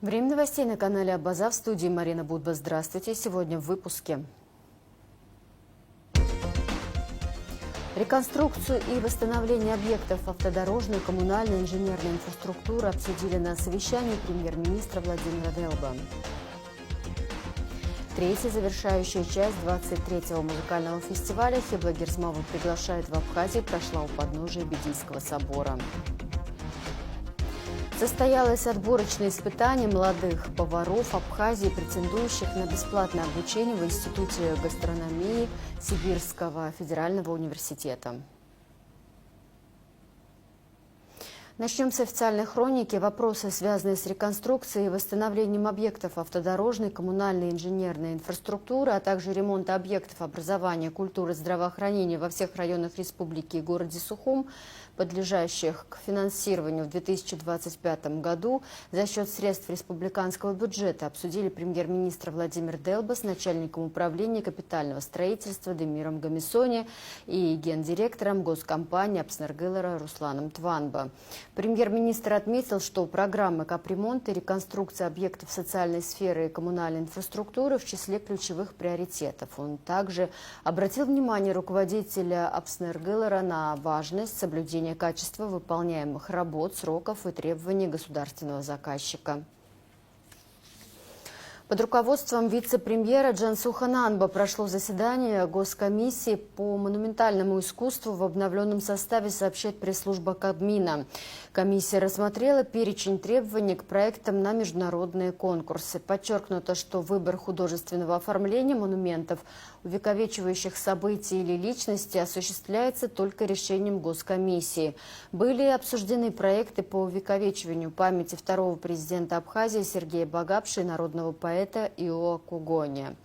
Время новостей на канале Абаза, в студии Марина Будба. Здравствуйте. Сегодня в выпуске. Реконструкцию и восстановление объектов автодорожной, коммунальной, инженерной инфраструктуры обсудили на совещании премьер-министра Владимира Делба. Третья завершающая часть 23-го музыкального фестиваля «Хибла Герзмава приглашает» в Абхазии прошла у подножия Бедийского собора. Состоялось отборочное испытание молодых поваров Абхазии, претендующих на бесплатное обучение в Институте гастрономии Сибирского федерального университета. Начнем с официальной хроники. Вопросы, связанные с реконструкцией и восстановлением объектов автодорожной, коммунальной и инженерной инфраструктуры, а также ремонта объектов образования, культуры, здравоохранения во всех районах республики и городе Сухум, подлежащих к финансированию в 2025 году за счет средств республиканского бюджета, обсудили премьер-министр Владимир Делба с начальником управления капитального строительства Демиром Гамисони и гендиректором госкомпании «Апснергылара» Русланом Тванба. Премьер-министр отметил, что программы капремонта и реконструкции объектов социальной сферы и коммунальной инфраструктуры в числе ключевых приоритетов. Он также обратил внимание руководителя Апснергылара на важность соблюдения качества выполняемых работ, сроков и требований государственного заказчика. Под руководством вице-премьера Джансуха Нанба прошло заседание Госкомиссии по монументальному искусству в обновленном составе, сообщает пресс-служба Кабмина. Комиссия рассмотрела перечень требований к проектам на международные конкурсы. Подчеркнуто, что выбор художественного оформления монументов, увековечивающих события или личности, осуществляется только решением Госкомиссии. Были обсуждены проекты по увековечиванию памяти второго президента Абхазии Сергея Багапши и народного поэта Иоа Кугония.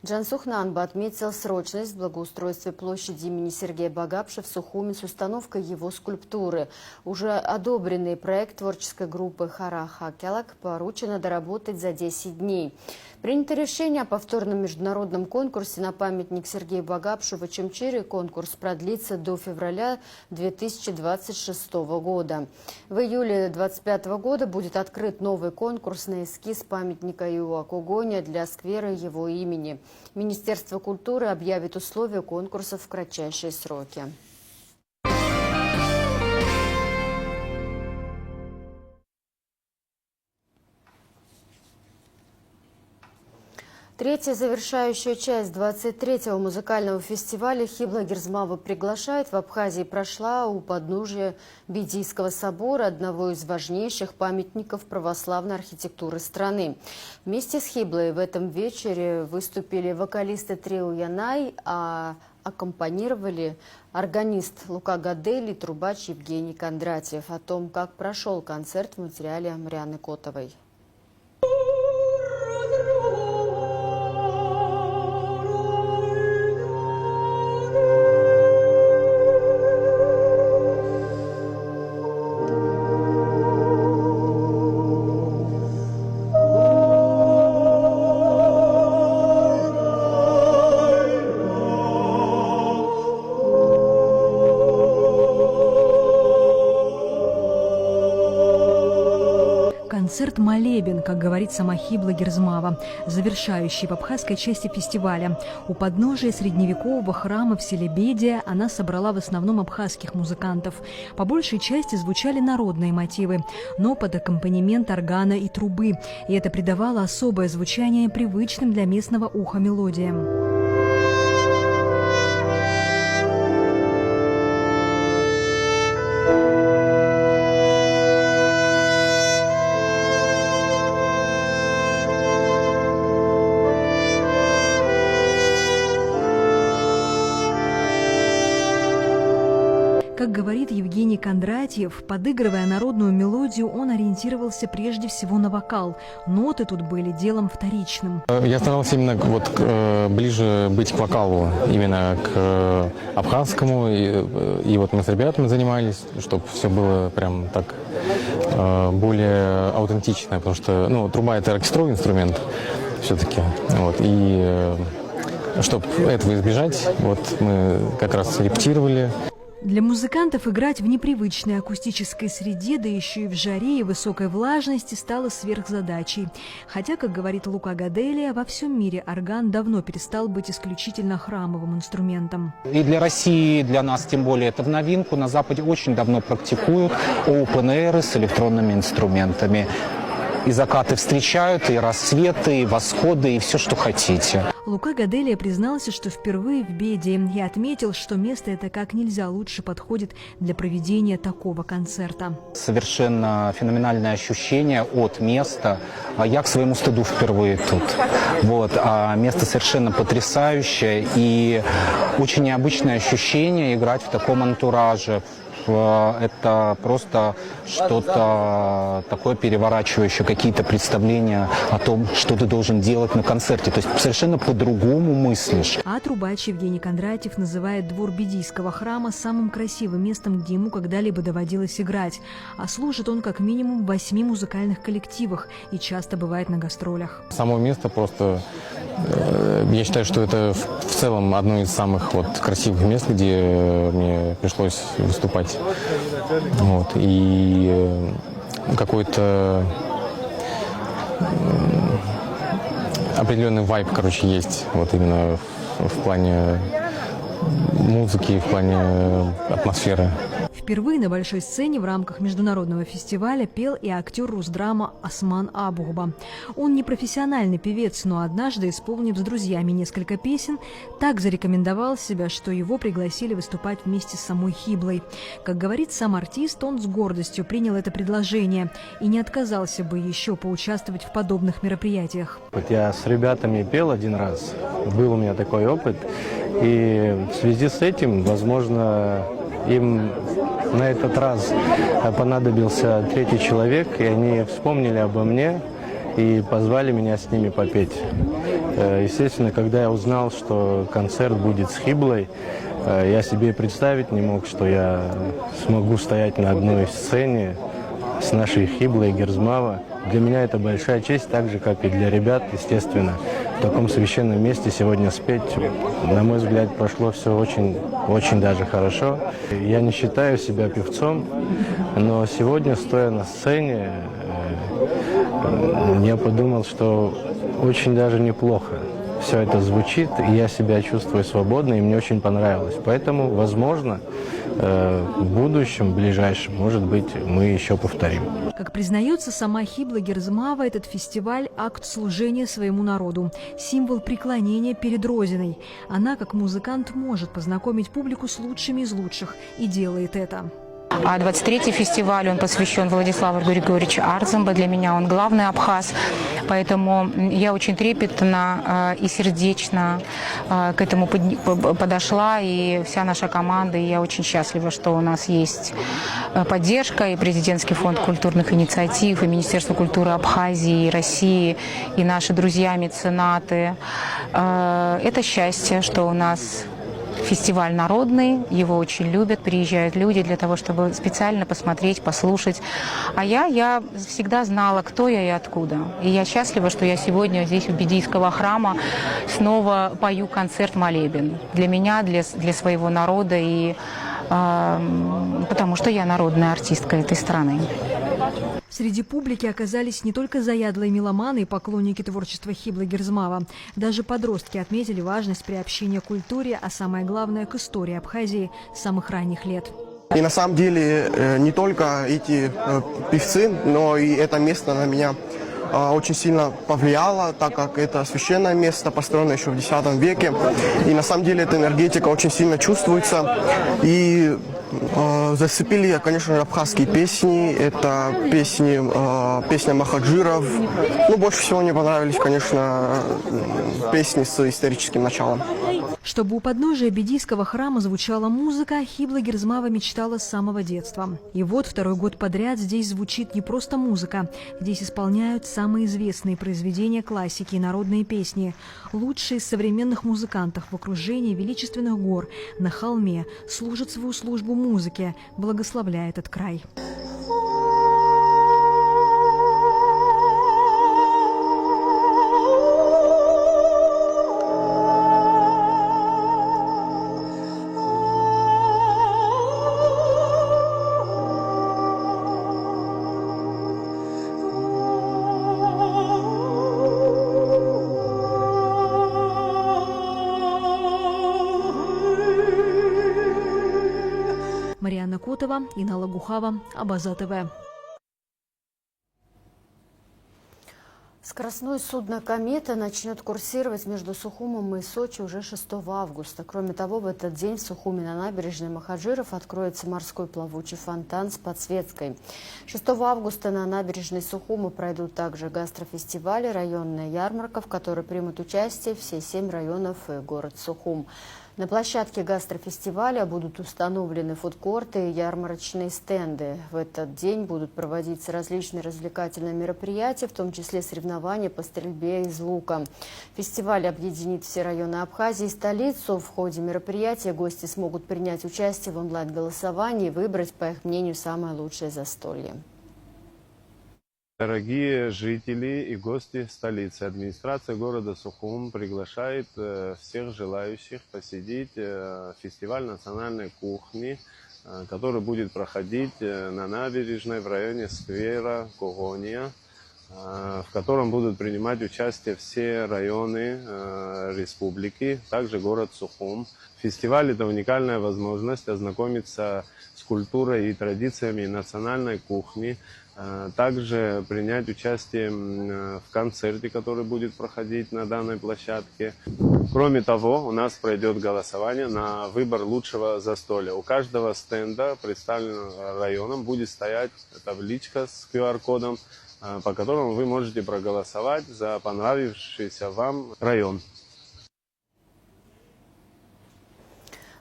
Джансух Нанба отметил срочность в благоустройстве площади имени Сергея Багапши в Сухуме с установкой его скульптуры. Уже одобренный проект творческой группы Хара Хакелак поручено доработать за 10 дней. Принято решение о повторном международном конкурсе на памятник Сергею Багапшу в Очимчире. Конкурс продлится до февраля 2026 года. В июле 2025 года будет открыт новый конкурс на эскиз памятника Иоа Кугония для сквера его имени. Министерство культуры объявит условия конкурса в кратчайшие сроки. Третья завершающая часть 23-го музыкального фестиваля «Хибла Герзмава приглашает» в Абхазии прошла у подножия Бедийского собора, одного из важнейших памятников православной архитектуры страны. Вместе с Хиблой в этом вечере выступили вокалисты трио «Янай», а аккомпанировали органист Лука Гадель и трубач Евгений Кондратьев. О том, как прошел концерт, в материале Марианы Котовой. Концерт-молебен, как говорит сама Хибла Герзмава, завершающий в абхазской части фестиваля. У подножия средневекового храма в селе Бедия она собрала в основном абхазских музыкантов. По большей части звучали народные мотивы, но под аккомпанемент органа и трубы. И это придавало особое звучание привычным для местного уха мелодиям. Как говорит Евгений Кондратьев, подыгрывая народную мелодию, он ориентировался прежде всего на вокал. Ноты тут были делом вторичным. Я старался именно ближе быть к вокалу, именно к абхазскому. И вот мы с ребятами занимались, чтобы все было прям так более аутентично, потому что труба — это оркестровый инструмент все-таки. Вот, и чтобы этого избежать, вот мы как раз репетировали. Для музыкантов играть в непривычной акустической среде, да еще и в жаре и высокой влажности, стало сверхзадачей. Хотя, как говорит Лука Гаделия, во всем мире орган давно перестал быть исключительно храмовым инструментом. И для России, для нас тем более, это в новинку. На Западе очень давно практикуют open-air с электронными инструментами. И закаты встречают, и рассветы, и восходы, и все, что хотите. Лука Гаделия признался, что впервые в Беде, и отметил, что место это как нельзя лучше подходит для проведения такого концерта. Совершенно феноменальное ощущение от места. Я к своему стыду впервые тут. Вот. А место совершенно потрясающее и очень необычное ощущение играть в таком антураже. Это просто что-то такое переворачивающее, какие-то представления о том, что ты должен делать на концерте. То есть совершенно по-другому мыслишь. А трубач Евгений Кондратьев называет двор Бедийского храма самым красивым местом, где ему когда-либо доводилось играть. А служит он как минимум в 8 музыкальных коллективах и часто бывает на гастролях. Само место просто, я считаю, что это в целом одно из самых красивых мест, где мне пришлось выступать. Вот. И какой-то определенный вайб, есть, именно в плане музыки, в плане атмосферы. Впервые на большой сцене в рамках международного фестиваля пел и актер Русдрама Осман Абугба. Он не профессиональный певец, но однажды, исполнив с друзьями несколько песен, так зарекомендовал себя, что его пригласили выступать вместе с самой Хиблой. Как говорит сам артист, он с гордостью принял это предложение и не отказался бы еще поучаствовать в подобных мероприятиях. Я с ребятами пел один раз, был у меня такой опыт, и в связи с этим, возможно, им на этот раз понадобился третий человек, и они вспомнили обо мне и позвали меня с ними попеть. Естественно, когда я узнал, что концерт будет с Хиблой, я себе представить не мог, что я смогу стоять на одной сцене с нашей Хиблой Герзмава. Для меня это большая честь, так же, как и для ребят, естественно. В таком священном месте сегодня спеть, на мой взгляд, прошло все очень даже хорошо. Я не считаю себя певцом, но сегодня, стоя на сцене, я подумал, что очень даже неплохо все это звучит, и я себя чувствую свободно, и мне очень понравилось. Поэтому, возможно, в будущем, ближайшем, может быть, мы еще повторим. Как признается сама Хибла Герзмава, этот фестиваль – акт служения своему народу, символ преклонения перед Родиной. Она, как музыкант, может познакомить публику с лучшими из лучших и делает это. А 23-й фестиваль, он посвящен Владиславу Григорьевичу Арзамбо. Для меня он главный абхаз, поэтому я очень трепетно и сердечно к этому подошла, и вся наша команда, и я очень счастлива, что у нас есть поддержка, и Президентский фонд культурных инициатив, и Министерство культуры Абхазии, и России, и наши друзья-меценаты. Это счастье, что у нас фестиваль народный, его очень любят, приезжают люди для того, чтобы специально посмотреть, послушать. А я всегда знала, кто я и откуда. И я счастлива, что я сегодня здесь у Бедийского храма снова пою концерт-молебен. Для меня, для своего народа, и потому что я народная артистка этой страны. Среди публики оказались не только заядлые меломаны и поклонники творчества Хиблы Герзмава. Даже подростки отметили важность приобщения к культуре, а самое главное – к истории Абхазии с самых ранних лет. И на самом деле не только эти певцы, но и это место на меня очень сильно повлияло, так как это священное место, построено еще в X веке. И на самом деле эта энергетика очень сильно чувствуется. И зацепили, конечно, абхазские песни. Это песня Махаджиров. Больше всего мне понравились, конечно, песни с историческим началом. Чтобы у подножия Бедийского храма звучала музыка, Хибла Герзмава мечтала с самого детства. И вот второй год подряд здесь звучит не просто музыка. Здесь исполняют самые известные произведения классики и народные песни. Лучшие из современных музыкантов в окружении величественных гор на холме служат свою службу музыке, благословляя этот край. Ботова, Инна Лагухава, Абаза ТВ. Скоростное судно «Комета» начнет курсировать между Сухумом и Сочи уже 6 августа. Кроме того, в этот день в Сухуме на набережной Махаджиров откроется морской плавучий фонтан с подсветкой. 6 августа на набережной Сухума пройдут также гастрофестивали, районная ярмарка, в которой примут участие все 7 районов и город Сухум. На площадке гастрофестиваля будут установлены фудкорты и ярмарочные стенды. В этот день будут проводиться различные развлекательные мероприятия, в том числе соревнования по стрельбе из лука. Фестиваль объединит все районы Абхазии и столицу. В ходе мероприятия гости смогут принять участие в онлайн-голосовании и выбрать, по их мнению, самое лучшее застолье. Дорогие жители и гости столицы, администрация города Сухум приглашает всех желающих посетить фестиваль национальной кухни, который будет проходить на набережной в районе сквера Когония, в котором будут принимать участие все районы республики, также город Сухум. Фестиваль – это уникальная возможность ознакомиться с культурой и традициями национальной кухни, также принять участие в концерте, который будет проходить на данной площадке. Кроме того, у нас пройдет голосование на выбор лучшего застолья. У каждого стенда, представленного районом, будет стоять табличка с QR-кодом, по которому вы можете проголосовать за понравившийся вам район.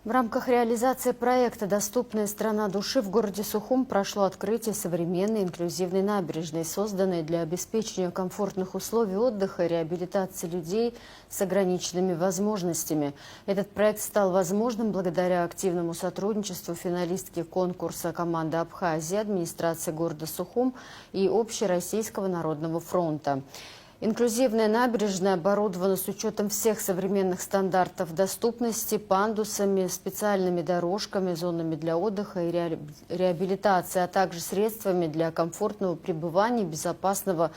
В рамках реализации проекта «Доступная страна души» в городе Сухум прошло открытие современной инклюзивной набережной, созданной для обеспечения комфортных условий отдыха и реабилитации людей с ограниченными возможностями. Этот проект стал возможным благодаря активному сотрудничеству финалистки конкурса команды Абхазии, администрации города Сухум и Общероссийского народного фронта. Инклюзивная набережная оборудована с учетом всех современных стандартов доступности, пандусами, специальными дорожками, зонами для отдыха и реабилитации, а также средствами для комфортного пребывания и безопасного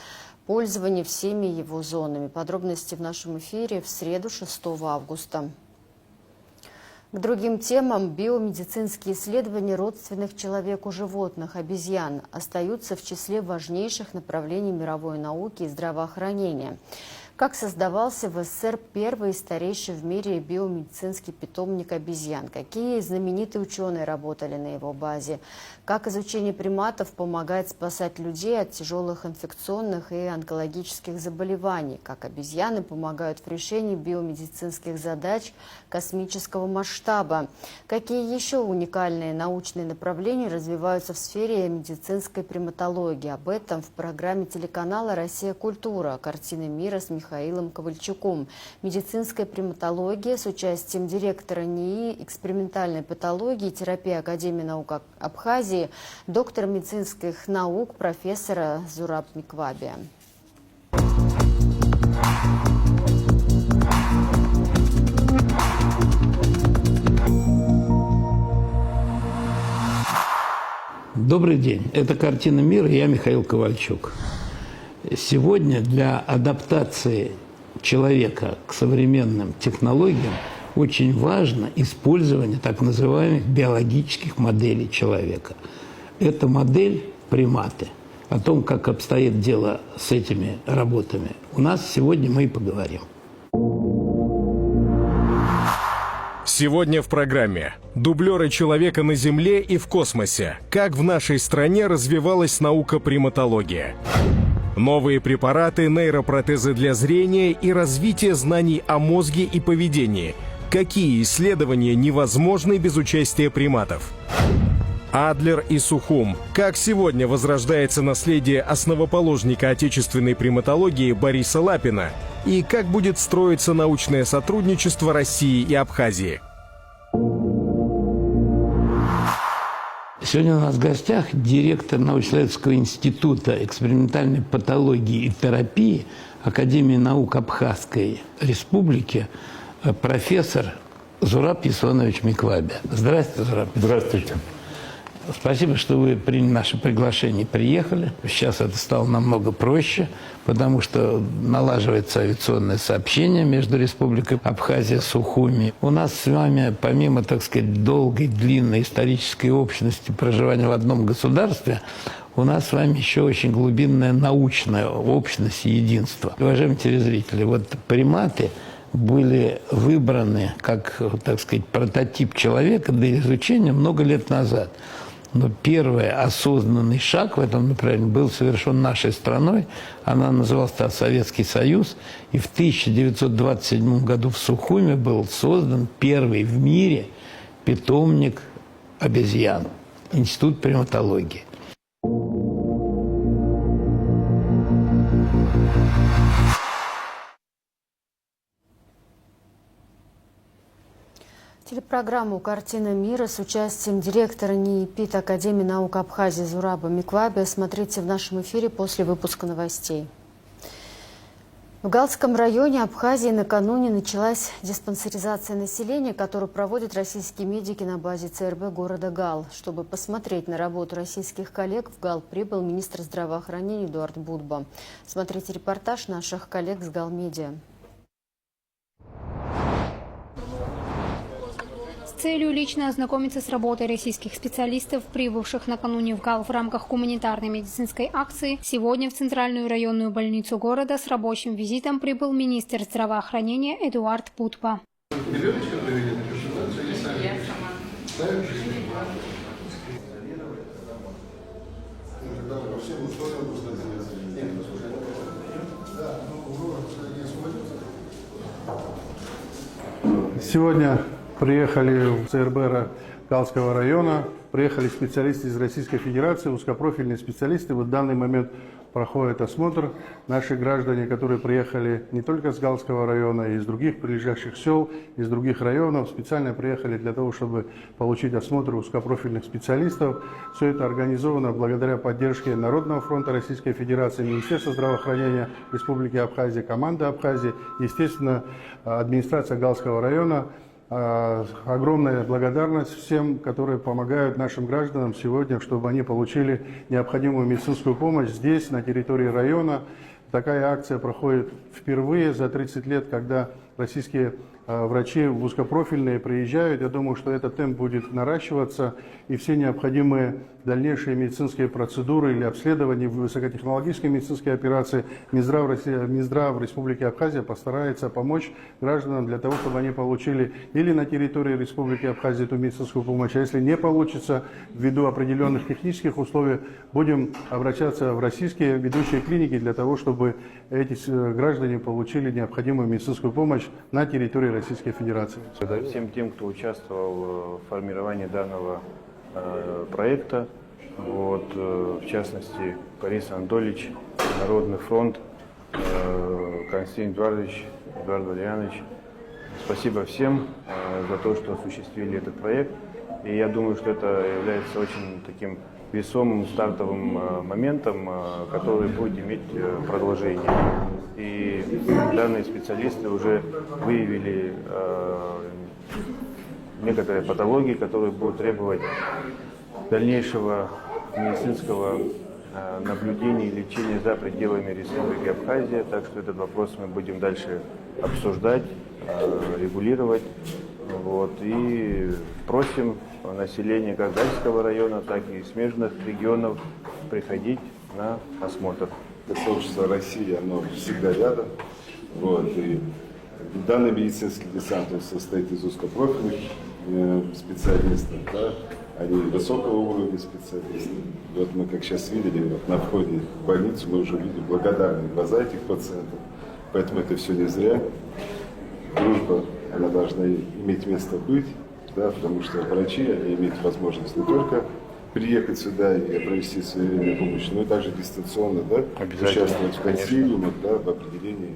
пользования всеми его зонами. Подробности в нашем эфире в среду, 6 августа. К другим темам биомедицинские исследования родственных человеку животных, обезьян, остаются в числе важнейших направлений мировой науки и здравоохранения. Как создавался в СССР первый и старейший в мире биомедицинский питомник обезьян? Какие знаменитые ученые работали на его базе? Как изучение приматов помогает спасать людей от тяжелых инфекционных и онкологических заболеваний? Как обезьяны помогают в решении биомедицинских задач космического масштаба? Какие еще уникальные научные направления развиваются в сфере медицинской приматологии? Об этом в программе телеканала «Россия. Культура. Картины мира» с Михаилом Ковальчуком. Медицинская приматология с участием директора НИИ экспериментальной патологии и терапии Академии наук Абхазии, доктора медицинских наук профессора Зураб Микваби. Добрый день. Это «Картина мира», я Михаил Ковальчук. Сегодня для адаптации человека к современным технологиям очень важно использование так называемых биологических моделей человека. Это модель приматы. О том, как обстоит дело с этими работами, у нас сегодня мы и поговорим. Сегодня в программе «Дублеры человека на Земле и в космосе. Как в нашей стране развивалась наука приматология». Новые препараты, нейропротезы для зрения и развитие знаний о мозге и поведении. Какие исследования невозможны без участия приматов? Адлер и Сухум. Как сегодня возрождается наследие основоположника отечественной приматологии Бориса Лапина? И как будет строиться научное сотрудничество России и Абхазии? Сегодня у нас в гостях директор научно-исследовательского института экспериментальной патологии и терапии Академии наук Абхазской республики профессор Зураб Исланович Микваби. Здравствуйте, Зураб. Здравствуйте. Спасибо, что вы приняли наше приглашение и приехали. Сейчас это стало намного проще, потому что налаживается авиационное сообщение между Республикой Абхазия и Сухуми. У нас с вами, помимо, так сказать, долгой, длинной исторической общности проживания в одном государстве, у нас с вами еще очень глубинная научная общность и единство. Уважаемые телезрители, вот приматы были выбраны как, так сказать, прототип человека для изучения много лет назад. Но первый осознанный шаг в этом направлении был совершен нашей страной. Она называлась Советский Союз. И в 1927 году в Сухуми был создан первый в мире питомник обезьян. Институт приматологии. Телепрограмму «Картина мира» с участием директора НИИПИТ Академии наук Абхазии Зураба Микваби смотрите в нашем эфире после выпуска новостей. В Галском районе Абхазии накануне началась диспансеризация населения, которую проводят российские медики на базе ЦРБ города Гал. Чтобы посмотреть на работу российских коллег, в Гал прибыл министр здравоохранения Эдуард Будба. Смотрите репортаж наших коллег с Галмедиа. С целью лично ознакомиться с работой российских специалистов, прибывших накануне в ГАЛ в рамках гуманитарной медицинской акции, сегодня в Центральную районную больницу города с рабочим визитом прибыл министр здравоохранения Эдуард Будба. Сегодня приехали в ЦРБ Галского района, приехали специалисты из Российской Федерации, узкопрофильные специалисты. Вот в данный момент проходит осмотр. Наши граждане, которые приехали не только с Галского района, и из других прилежащих сел, из других районов, специально приехали для того, чтобы получить осмотр узкопрофильных специалистов. Все это организовано благодаря поддержке Народного фронта Российской Федерации, Министерства здравоохранения Республики Абхазия, команды Абхазии, естественно, администрация Галского района. Огромная благодарность всем, которые помогают нашим гражданам сегодня, чтобы они получили необходимую медицинскую помощь здесь, на территории района. Такая акция проходит впервые за 30 лет, когда российские врачи узкопрофильные приезжают. Я думаю, что этот темп будет наращиваться, и все необходимые дальнейшие медицинские процедуры или обследования, высокотехнологические медицинские операции Минздрав Республики Абхазия постарается помочь гражданам для того, чтобы они получили или на территории Республики Абхазия эту медицинскую помощь, а если не получится, ввиду определенных технических условий, будем обращаться в российские ведущие клиники для того, чтобы эти граждане получили необходимую медицинскую помощь на территории Российской Федерации. Всем тем, кто участвовал в формировании данного проекта, в частности, Борис Анатольевич, Народный фронт, Константин Эдуардович, Эдуард Валерьянович. Спасибо всем за то, что осуществили этот проект. И я думаю, что это является очень таким весомым стартовым моментом, который будет иметь продолжение. И данные специалисты уже выявили некоторые патологии, которые будут требовать дальнейшего медицинского наблюдения и лечения за пределами Республики Абхазия. Так что этот вопрос мы будем дальше обсуждать, регулировать. И просим население как Гальского района, так и смежных регионов приходить на осмотр. Сообщество России, оно всегда рядом. И данный медицинский десант состоит из узкопрофильных специалистов, они высокого уровня специалисты. Мы, как сейчас видели, на входе в больницу мы уже видели благодарные глаза этих пациентов. Поэтому это все не зря. Дружба, она должна иметь место быть, потому что врачи, они имеют возможность не только приехать сюда и провести своевременную помощь, но и также дистанционно участвовать в консилиумах, в определении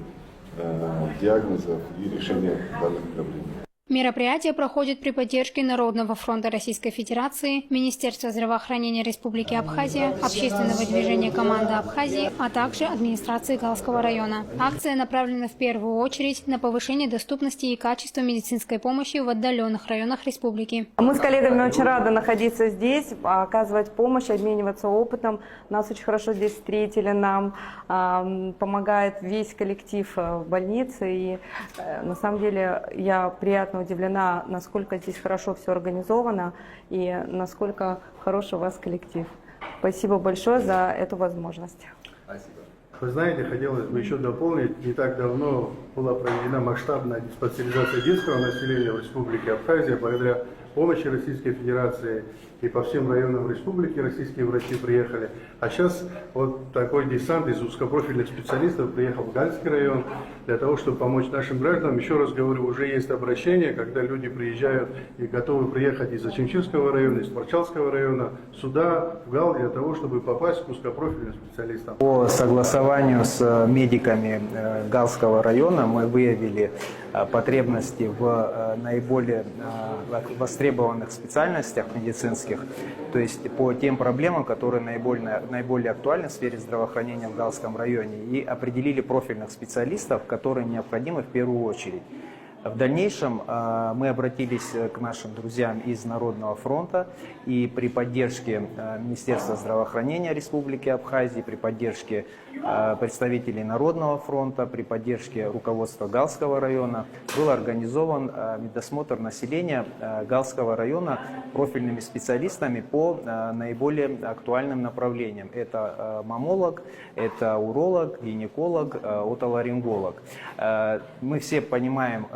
диагнозов и решении данных проблем. Мероприятие проходит при поддержке Народного фронта Российской Федерации, Министерства здравоохранения Республики Абхазия, Общественного движения «Команда Абхазии», а также администрации Галского района. Акция направлена в первую очередь на повышение доступности и качества медицинской помощи в отдаленных районах республики. Мы с коллегами очень рады находиться здесь, оказывать помощь, обмениваться опытом. Нас очень хорошо здесь встретили, нам помогает весь коллектив в больнице. И на самом деле я приятно удивлена, насколько здесь хорошо все организовано и насколько хороший у вас коллектив. Спасибо большое за эту возможность. Вы знаете, хотелось бы еще дополнить, не так давно была проведена масштабная диспансеризация детского населения в Республике Абхазия. Благодаря помощи Российской Федерации и по всем районам республики российские врачи приехали. А сейчас вот такой десант из узкопрофильных специалистов приехал в Гальский район для того, чтобы помочь нашим гражданам. Еще раз говорю, уже есть обращение, когда люди приезжают и готовы приехать из Ачимчирского района, из Творчалского района сюда, в Гал, для того, чтобы попасть к узкопрофильным специалистам. По согласованию с медиками Галского района мы выявили потребности в наиболее востребованных специальностях медицинских, то есть по тем проблемам, которые наиболее актуальны в сфере здравоохранения в Галском районе, и определили профильных специалистов, которые необходимы в первую очередь. В дальнейшем мы обратились к нашим друзьям из Народного фронта и при поддержке Министерства здравоохранения Республики Абхазии, при поддержке представителей Народного фронта, при поддержке руководства Галского района был организован медосмотр населения Галского района профильными специалистами по наиболее актуальным направлениям. Это маммолог, это уролог, гинеколог, отоларинголог. Мы все понимаем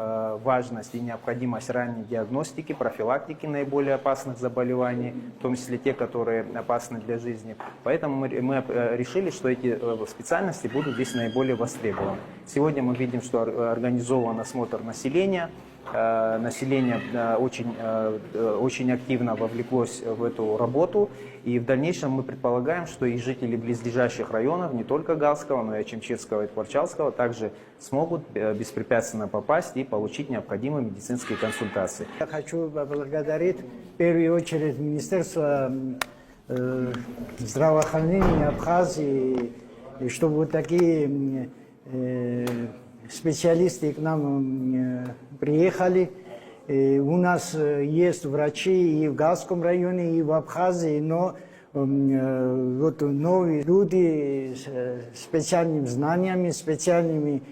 важность и необходимость ранней диагностики, профилактики наиболее опасных заболеваний, в том числе те, которые опасны для жизни. Поэтому мы решили, что эти специальности будут здесь наиболее востребованы. Сегодня мы видим, что организован осмотр населения. Население очень активно вовлеклось в эту работу. И в дальнейшем мы предполагаем, что и жители близлежащих районов, не только Галского, но и Ачимчирского и Творчалского, также смогут беспрепятственно попасть и получить необходимые медицинские консультации. Я хочу поблагодарить в первую очередь Министерство здравоохранения Абхазии, чтобы вот такие специалисты к нам приехали. У нас есть врачи и в Галском районе, и в Абхазии, но вот новые люди с специальными знаниями, специальными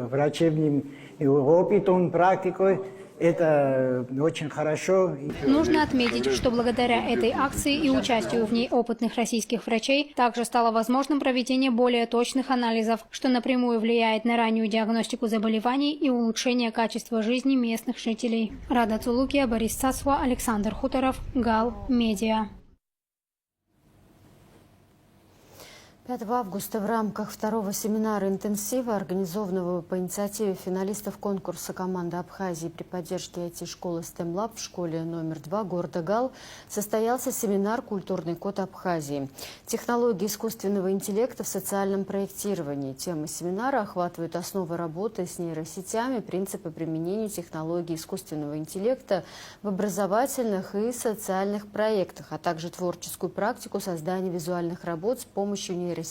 врачебным опытом, практикой. Это очень хорошо. Нужно отметить, что благодаря этой акции и участию в ней опытных российских врачей также стало возможным проведение более точных анализов, что напрямую влияет на раннюю диагностику заболеваний и улучшение качества жизни местных жителей. Рада Цулукия, Борис Цацва, Александр Хуторов, Гал, Медиа. 5 августа в рамках второго семинара интенсива, организованного по инициативе финалистов конкурса «Команда Абхазии» при поддержке IT-школы STEM-Lab в школе номер 2 города Гал, состоялся семинар «Культурный код Абхазии. Технологии искусственного интеллекта в социальном проектировании». Темы семинара охватывают основы работы с нейросетями, принципы применения технологий искусственного интеллекта в образовательных и социальных проектах, а также творческую практику создания визуальных работ с помощью нейросетей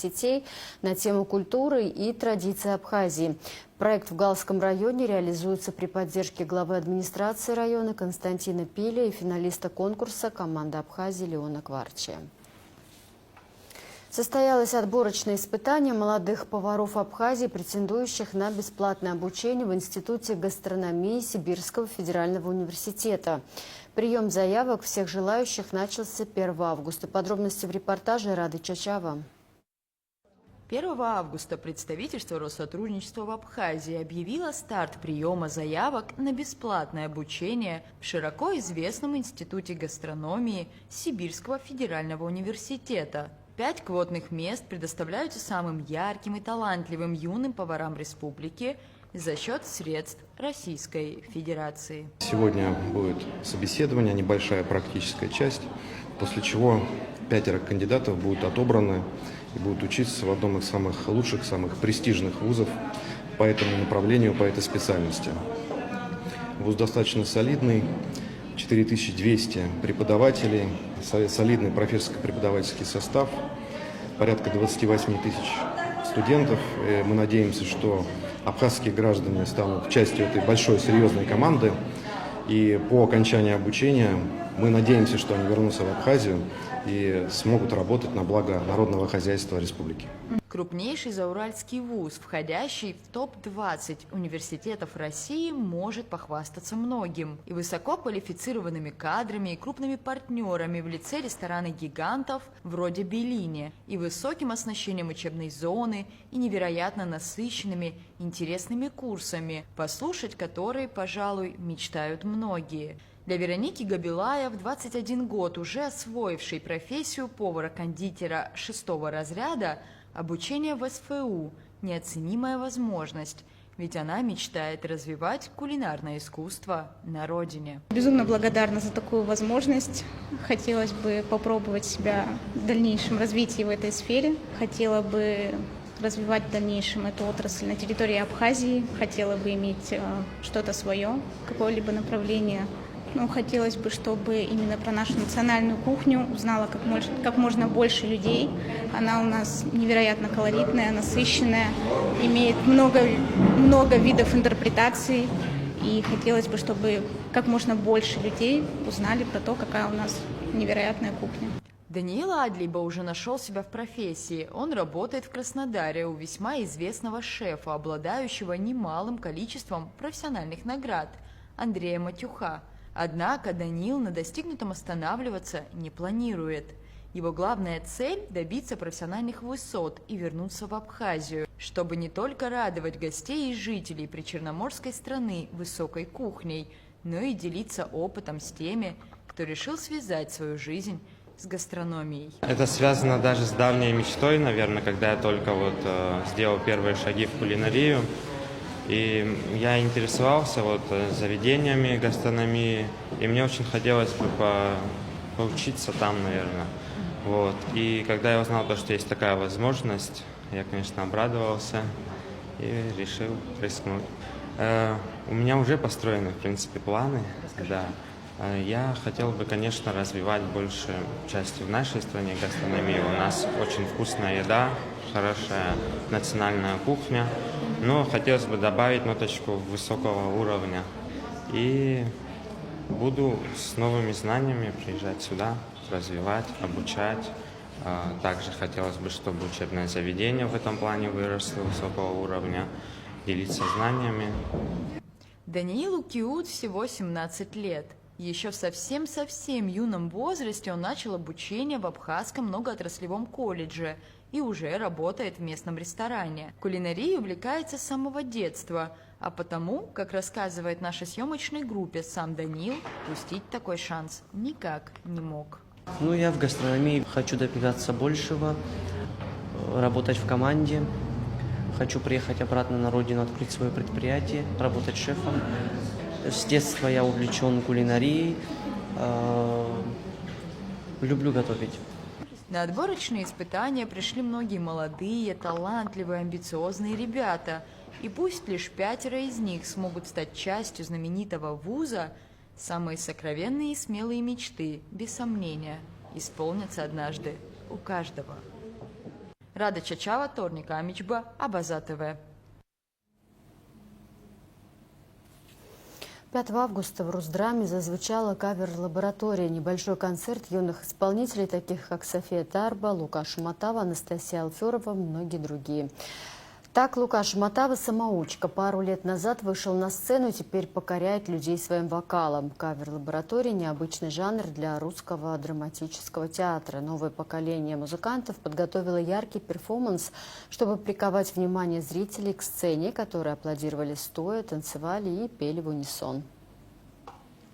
на тему культуры и традиций Абхазии. Проект в Галском районе реализуется при поддержке главы администрации района Константина Пиля и финалиста конкурса «Команда Абхазии» Леона Кварчи. Состоялось отборочное испытание молодых поваров Абхазии, претендующих на бесплатное обучение в Институте гастрономии Сибирского федерального университета. Прием заявок всех желающих начался 1 августа. Подробности в репортаже Рады Чачава. 1 августа представительство Россотрудничества в Абхазии объявило старт приема заявок на бесплатное обучение в широко известном Институте гастрономии Сибирского федерального университета. 5 квотных мест предоставляются самым ярким и талантливым юным поварам республики за счет средств Российской Федерации. Сегодня будет собеседование, небольшая практическая часть, после чего 5 кандидатов будут отобраны и будут учиться в одном из самых лучших, самых престижных вузов по этому направлению, по этой специальности. Вуз достаточно солидный, 4200 преподавателей, солидный профессорско-преподавательский состав, порядка 28 тысяч студентов. И мы надеемся, что абхазские граждане станут частью этой большой серьезной команды. И по окончании обучения мы надеемся, что они вернутся в Абхазию и смогут работать на благо народного хозяйства республики. Крупнейший зауральский вуз, входящий в топ-20 университетов России, может похвастаться многим. И высококвалифицированными кадрами, и крупными партнерами в лице ресторана-гигантов вроде Беллини, и высоким оснащением учебной зоны, и невероятно насыщенными, интересными курсами, послушать которые, пожалуй, мечтают многие. Для Вероники Габилаев, 21 год, уже освоившей профессию повара-кондитера 6-го разряда, обучение в СФУ – неоценимая возможность, ведь она мечтает развивать кулинарное искусство на родине. Безумно благодарна за такую возможность. Хотелось бы попробовать себя в дальнейшем развитии в этой сфере. Хотела бы развивать в дальнейшем эту отрасль на территории Абхазии. Хотела бы иметь что-то свое, какое-либо направление. Но хотелось бы, чтобы именно про нашу национальную кухню узнало как можно больше людей. Она у нас невероятно колоритная, насыщенная, имеет много видов интерпретаций. И хотелось бы, чтобы как можно больше людей узнали про то, какая у нас невероятная кухня. Даниил Адлиба уже нашел себя в профессии. Он работает в Краснодаре у весьма известного шефа, обладающего немалым количеством профессиональных наград – Андрея Матюха. Однако Даниил на достигнутом останавливаться не планирует. Его главная цель – добиться профессиональных высот и вернуться в Абхазию, чтобы не только радовать гостей и жителей причерноморской страны высокой кухней, но и делиться опытом с теми, кто решил связать свою жизнь с гастрономией. Это связано даже с давней мечтой, наверное, когда я только сделал первые шаги в кулинарию. И я интересовался заведениями гастрономии, и мне очень хотелось бы поучиться там, наверное. И когда я узнал, что есть такая возможность, я, конечно, обрадовался и решил рискнуть. У меня уже построены, в принципе, планы. Да. Я хотел бы, конечно, развивать большую часть в нашей стране гастрономию. У нас очень вкусная еда, хорошая национальная кухня. Но хотелось бы добавить ноточку высокого уровня. И буду с новыми знаниями приезжать сюда, развивать, обучать. Также хотелось бы, чтобы учебное заведение в этом плане выросло высокого уровня, делиться знаниями. Даниилу Киут всего 17 лет. Еще в совсем-совсем юном возрасте он начал обучение в Абхазском многоотраслевом колледже и уже работает в местном ресторане. Кулинарией увлекается с самого детства, а потому, как рассказывает нашей съемочной группе сам Даниил, упустить такой шанс никак не мог. Я в гастрономии хочу добиваться большего, работать в команде. Хочу приехать обратно на родину, открыть свое предприятие, работать шефом. С детства я увлечен кулинарией, люблю готовить. На отборочные испытания пришли многие молодые, талантливые, амбициозные ребята. И пусть лишь 5 из них смогут стать частью знаменитого вуза, самые сокровенные и смелые мечты, без сомнения, исполнятся однажды у каждого. Рада Чачава, Торника Амичба, Абаза ТВ. 5 августа в Русдраме зазвучала кавер-лаборатория. Небольшой концерт юных исполнителей, таких как София Тарба, Лука Шуматава, Анастасия Алферова, многие другие. Так Лука Шуматава, самоучка, пару лет назад вышел на сцену и теперь покоряет людей своим вокалом. Кавер-лаборатория – необычный жанр для русского драматического театра. Новое поколение музыкантов подготовило яркий перформанс, чтобы приковать внимание зрителей к сцене, которые аплодировали стоя, танцевали и пели в унисон.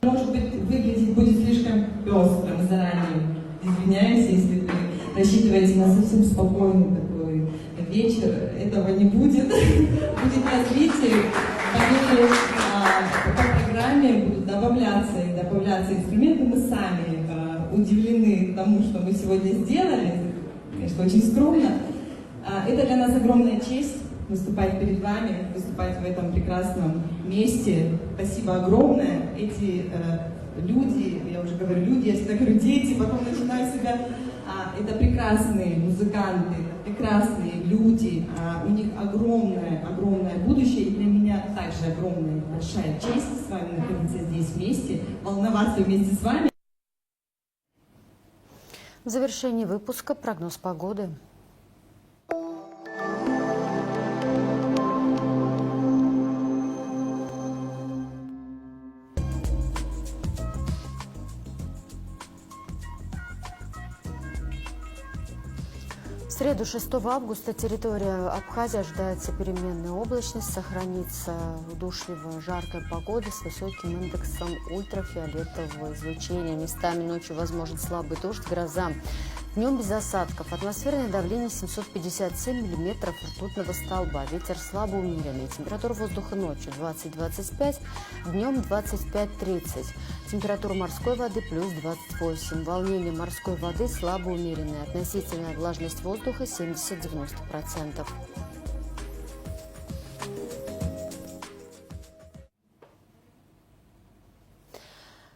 Может быть, выглядеть будет слишком пестрым заранее. Извиняюсь, если вы рассчитываете на совсем спокойный такой вечер. Этого не будет. Будет развитие. По программе будут добавляться инструменты. Мы сами удивлены тому, что мы сегодня сделали. Конечно, очень скромно. Это для нас огромная честь. выступать перед вами, выступать в этом прекрасном месте. Спасибо огромное. Эти люди, я уже говорю люди, я всегда говорю дети, потом начинаю себя. Это прекрасные музыканты, прекрасные люди, у них огромное будущее, и для меня также огромная большая честь с вами находиться здесь вместе, волноваться вместе с вами. В завершении выпуска прогноз погоды. В среду 6 августа территория Абхазии ожидается переменная облачность, сохранится удушливая жаркая погода с высоким индексом ультрафиолетового излучения. Местами ночью возможен слабый дождь, гроза. Днем без осадков. Атмосферное давление 757 миллиметров ртутного столба. Ветер слабо умеренный. Температура воздуха ночью 20-25, днем 25-30. Температура морской воды плюс 28. Волнение морской воды слабо умеренное. Относительная влажность воздуха 70-90%.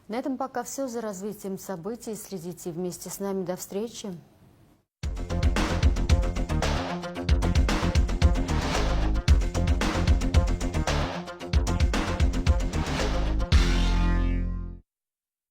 На этом пока все. За развитием событий следите вместе с нами. До встречи.